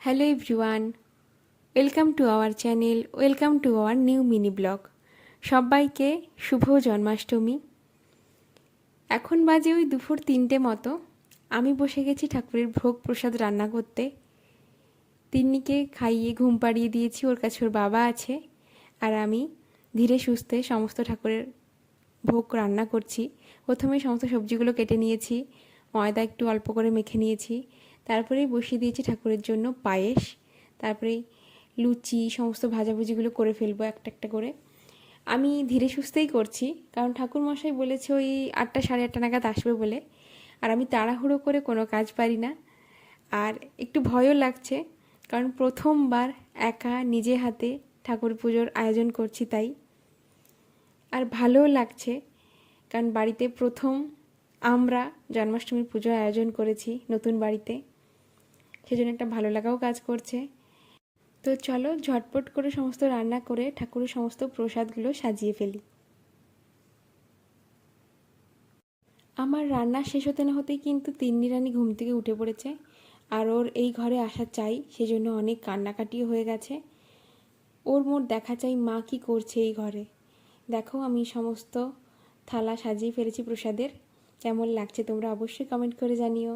Hello everyone, welcome to our channel, welcome to our new mini blog. সবাইকে শুভ জন্মাষ্টমী। এখন বাজে ওই দুপুর 3টে মতো। আমি বসে গেছি ঠাকুরের ভোগ প্রসাদ রান্না করতে। তিন্নিকে খাইয়ে ঘুম পাড়িয়ে দিয়েছি, ওর কাছে ওর বাবা আছে, আর আমি ধীরে সুস্থে সমস্ত ঠাকুরের ভোগ রান্না করছি। প্রথমে সমস্ত সবজিগুলো কেটে নিয়েছি, ময়দা একটু অল্প করে মেখে নিয়েছি, তারপরেই বসিয়ে দিয়েছি ঠাকুরের জন্য পায়েস। তারপরেই লুচি সমস্ত ভাজাভুজিগুলো করে ফেলবো একটা একটা করে। আমি ধীরে সুস্থেই করছি, কারণ ঠাকুরমশাই বলেছে ওই 8টা সাড়ে 8টা নাগাদ আসবে বলে। আর আমি তাড়াহুড়ো করে কোনো কাজ পারি না, আর একটু ভয়ও লাগছে, কারণ প্রথমবার একা নিজে হাতে ঠাকুর পুজোর আয়োজন করছি তাই। আর ভালোও লাগছে, কারণ বাড়িতে প্রথম আমরা জন্মাষ্টমীর পুজোর আয়োজন করেছি নতুন বাড়িতে, সেজন্য একটা ভালো লাগাও কাজ করছে। তো চলো ঝটপট করে সমস্ত রান্না করে ঠাকুরের সমস্ত প্রসাদগুলো সাজিয়ে ফেলি। আমার রান্না শেষ হতে না হতেই কিন্তু তিন্নি রানী ঘুম থেকে উঠে পড়েছে, আর ওর এই ঘরে আসা চাই, সেজন্য অনেক কান্নাকাটিও হয়ে গেছে। ওর মোট দেখা চাই মা কি করছে এই ঘরে। দেখো আমি সমস্ত থালা সাজিয়ে ফেলেছি প্রসাদের। কেমন লাগছে তোমরা অবশ্যই কমেন্ট করে জানিও।